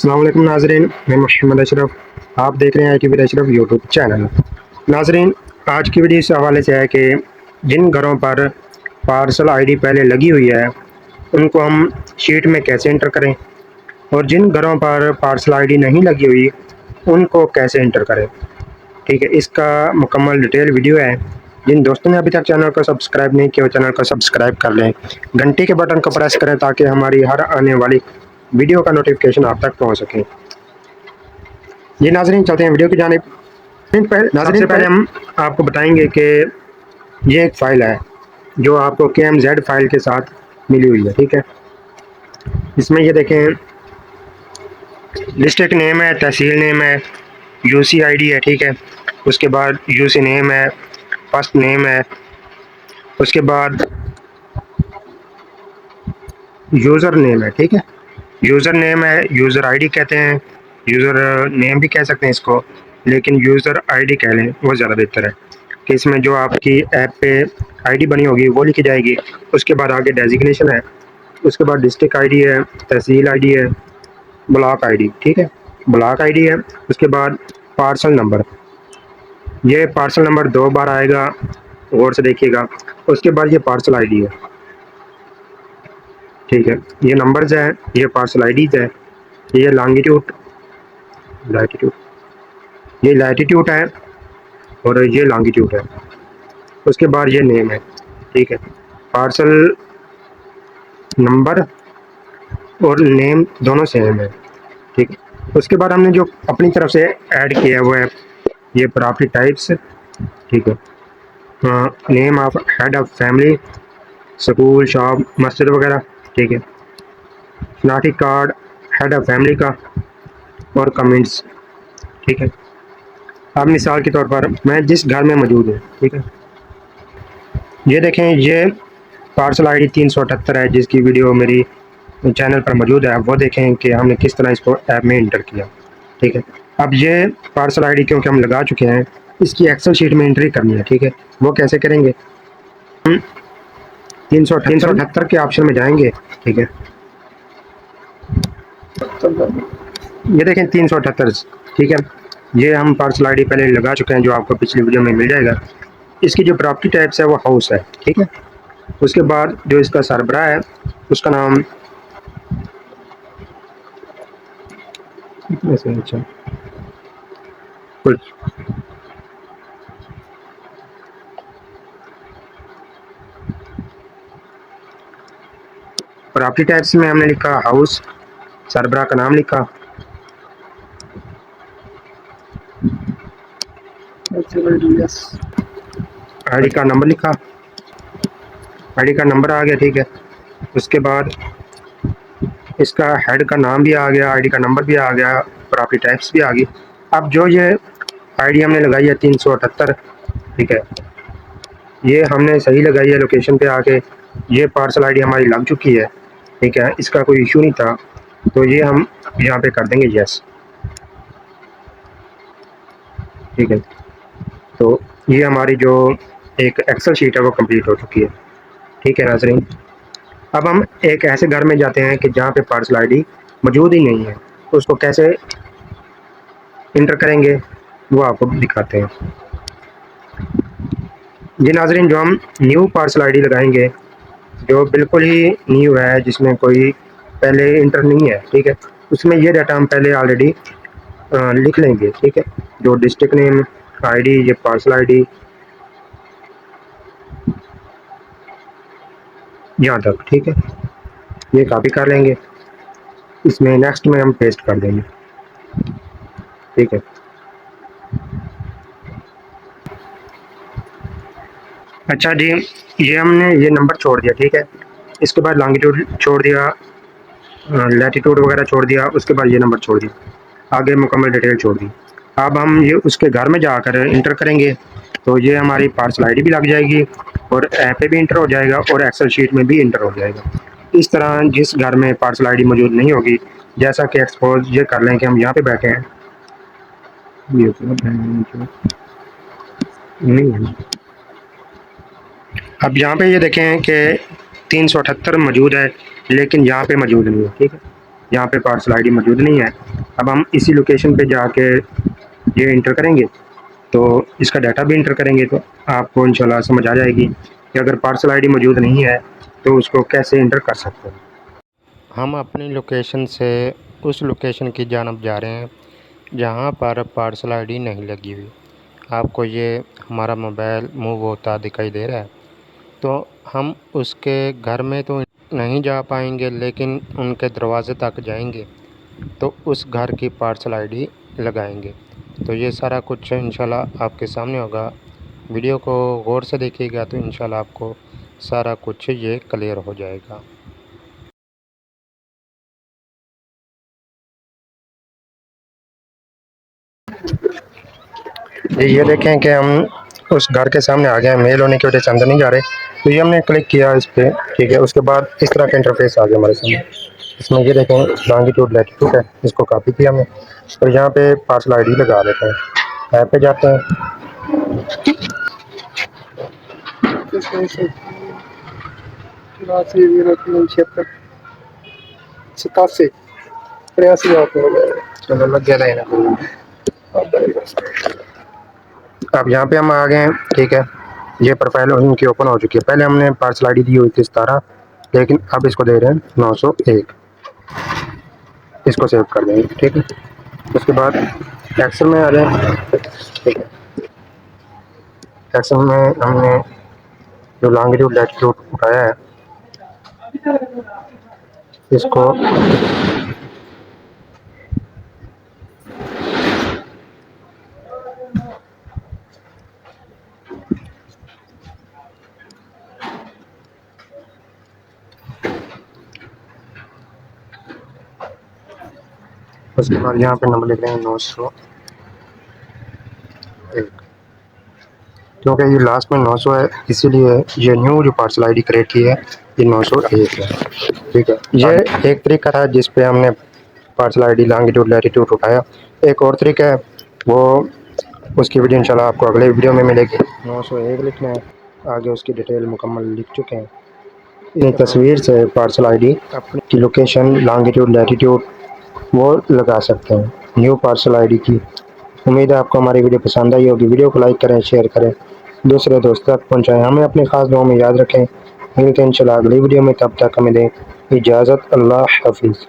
अस्सलाम वालेकुम नाज़रीन, मैं मोहम्मद अशरफ। आप देख रहे हैं I T V Ashraf YouTube channel. नाज़रीन, आज की वीडियो इस हवाले से है कि जिन घरों पर पार्सल आईडी पहले लगी हुई है उनको हम शीट में कैसे इंटर करें, और जिन घरों पर पार्सल आईडी नहीं लगी हुई उनको कैसे इंटर करें। ठीक है, इसका मुकम्मल डिटेल वीडियो है। जिन दोस्तों ने अभी तक चैनल को सब्सक्राइब नहीं किया, चैनल को सब्सक्राइब कर लें, घंटी के बटन को प्रेस करें ताकि हमारी हर आने वाली वीडियो का नोटिफिकेशन आप तक पहुंच सके। ये नाजरीन, चलते हैं वीडियो की जानिब। सबसे पहले हम आपको बताएंगे कि ये एक फ़ाइल है जो आपको KMZ फाइल के साथ मिली हुई है। ठीक है, इसमें ये देखें, डिस्ट्रिक्ट नेम है, तहसील नेम है, UC ID है। ठीक है, उसके बाद UC नेम है, फर्स्ट नेम है, उसके बाद यूज़र नेम है। ठीक है, यूज़र नेम है, यूज़र ID कहते हैं, यूज़र नेम भी कह सकते हैं इसको, लेकिन यूज़र ID कह लें वो ज़्यादा बेहतर है कि इसमें जो आपकी ऐप पे ID बनी होगी वो लिखी जाएगी। उसके बाद आगे डेजिग्नेशन है, उसके बाद डिस्ट्रिक्ट ID है, तहसील ID है, ब्लॉक ID। ठीक है, ब्लॉक ID है, उसके बाद पार्सल नंबर। ये पार्सल नंबर 2 बार आएगा, गौर से देखिएगा। उसके बाद ये पार्सल ID है। ठीक है, ये नंबर्स है, ये पार्सल IDs है, ये लॉन्गिट्यूड लैटिट्यूड, ये लैटिट्यूड है और ये लॉन्गिट्यूड है। उसके बाद ये नेम है। ठीक है, पार्सल नंबर और नेम दोनों सेम है। ठीक है, उसके बाद हमने जो अपनी तरफ से ऐड किया है वो है ये प्रॉपर्टी टाइप्स। ठीक है, name of head of family, school, shop, मस्जिद वगैरह। ठीक है, शनाख्ती कार्ड हेड ऑफ फैमिली का, और कमेंट्स। ठीक है, अब मिसाल के तौर पर मैं जिस घर में मौजूद हूँ, ठीक है, ये देखें, ये पार्सल ID 378 है जिसकी वीडियो मेरी चैनल पर मौजूद है। वो देखें कि हमने किस तरह इसको ऐप में इंटर किया। ठीक है, अब ये पार्सल ID क्योंकि हम लगा चुके हैं, इसकी एक्सेल शीट में एंट्री करनी है। ठीक है, वो कैसे करेंगे? हम 378 के ऑप्शन में जाएंगे। ठीक है, ये देखें 378। ठीक है, ये हम पार्सल ID पहले लगा चुके हैं जो आपको पिछली वीडियो में मिल जाएगा। इसकी जो प्रॉपर्टी टाइप्स है वो हाउस है। ठीक है, उसके बाद जो इसका सरबराह है उसका नाम अच्छा कुछ प्रॉपर्टी टाइप्स में हमने लिखा हाउस, सरबराह का नाम लिखा, ID का नंबर लिखा, ID का नंबर आ गया। ठीक है, उसके बाद इसका हेड का नाम भी आ गया, ID का नंबर भी आ गया, प्रॉपर्टी टाइप्स भी आ गई। अब जो ये ID हमने लगाई है 378, ठीक है, ये हमने सही लगाई है लोकेशन पे आके। ये पार्सल ID हमारी लग चुकी है। ठीक है, इसका कोई इशू नहीं था, तो ये हम यहाँ पे कर देंगे यस। ठीक है, तो ये हमारी जो एक एक्सेल शीट है वो कंप्लीट हो चुकी है। ठीक है नाज़रीन, अब हम एक ऐसे घर में जाते हैं कि जहाँ पे पार्सल ID मौजूद ही नहीं है, तो उसको कैसे इंटर करेंगे वो आपको दिखाते हैं। जी नाज़रीन, जो हम न्यू पार्सल ID लगाएंगे, जो बिल्कुल ही न्यू है, जिसमें कोई पहले इंटर नहीं है, ठीक है, उसमें ये डाटा हम पहले ऑलरेडी लिख लेंगे। ठीक है, जो डिस्ट्रिक्ट नेम, ID, ये पार्सल ID, यहाँ तक। ठीक है, ये कॉपी कर लेंगे, इसमें नेक्स्ट में हम पेस्ट कर देंगे। ठीक है, अच्छा जी, ये हमने ये नंबर छोड़ दिया। ठीक है, इसके बाद लॉन्गिट्यूड छोड़ दिया, लैटिट्यूड वगैरह छोड़ दिया, उसके बाद ये नंबर छोड़ दिया, आगे मुकम्मल डिटेल छोड़ दी। अब हम ये उसके घर में जाकर इंटर करेंगे, तो ये हमारी पार्सल ID भी लग जाएगी और ऐप पे भी इंटर हो जाएगा और एक्सेल शीट में भी इंटर हो जाएगा। इस तरह जिस घर में पार्सल ID मौजूद नहीं होगी, जैसा कि एक्सपोज ये कर लें कि हम यहाँ पे बैठे हैं, ये नहीं है। अब यहाँ पे ये देखें कि 378 मौजूद है लेकिन यहाँ पे मौजूद नहीं है। ठीक है, यहाँ पे पार्सल आईडी मौजूद नहीं है। अब हम इसी लोकेशन पे जाके ये इंटर करेंगे, तो इसका डाटा भी इंटर करेंगे, तो आपको इंशाल्लाह समझ आ जाएगी कि अगर पार्सल आईडी मौजूद नहीं है तो उसको कैसे इंटर कर सकते हैं। हम अपनी लोकेशन से उस लोकेशन की जानब जा रहे हैं जहाँ पर पार्सल आईडी नहीं लगी हुई। आपको ये हमारा मोबाइल मूव होता दिखाई दे रहा है, तो हम उसके घर में तो नहीं जा पाएंगे, लेकिन उनके दरवाज़े तक जाएंगे तो उस घर की पार्सल आईडी लगाएंगे। तो ये सारा कुछ इंशाल्लाह आपके सामने होगा। वीडियो को गौर से देखिएगा तो इंशाल्लाह आपको सारा कुछ ये क्लियर हो जाएगा। ये देखें कि हम उस घर के सामने आ गए हैं, मेल होने की वजह से अंदर नहीं जा रहे। तो ये हमने क्लिक किया इस पर, ठीक है। उसके बाद इस तरह का इंटरफेस आ गया हमारे सामने। इसमें ये देखें लॉन्गिट्यूड लैटिट्यूड है, इसको कॉपी किया हमने और यहाँ पे पार्सल आईडी लगा देते हैं। ऐप पे जाते हैं, सतासी 83 चलो लग गया। अब यहाँ पे हम आ गए हैं, ठीक है। ये प्रोफाइल उनकी ओपन हो चुकी है। पहले हमने पार्सल आईडी दी हुई थी 17, लेकिन अब इसको दे रहे हैं 901। इसको सेव कर देंगे, ठीक है। उसके बाद एक्सेल में आ जाए, ठीक है। एक्सेल में हमने जो लॉन्गिट्यूड लैटिट्यूड उठाया है इसको उसके बाद यहाँ पे नंबर लिख रहे हैं 901, क्योंकि ये लास्ट में 900 है, इसीलिए ये न्यू जो पार्सल आईडी क्रिएट की है ये 901 है, ठीक है। ये एक तरीका था जिस पे हमने पार्सल आईडी लॉन्गिट्यूड लैटिट्यूड उठाया। एक और तरीका है, वो उसकी वीडियो इंशाल्लाह आपको अगले वीडियो में मिलेगी। 901 लिखना है, आगे उसकी डिटेल मुकम्मल लिख चुके हैं। ये तस्वीर से पार्सल आईडी अपनी लोकेशन लॉन्गिट्यूड लैटिट्यूड वो लगा सकते हैं न्यू पार्सल आईडी की। उम्मीद है आपको हमारी वीडियो पसंद आई होगी। वीडियो को लाइक करें, शेयर करें, दूसरे दोस्तों तक पहुंचाएं। हमें अपनी खास दुआओं में याद रखें। मिलते हैं इंशाल्लाह अगली वीडियो में, तब तक हमें दें इजाज़त। अल्लाह हाफिज़।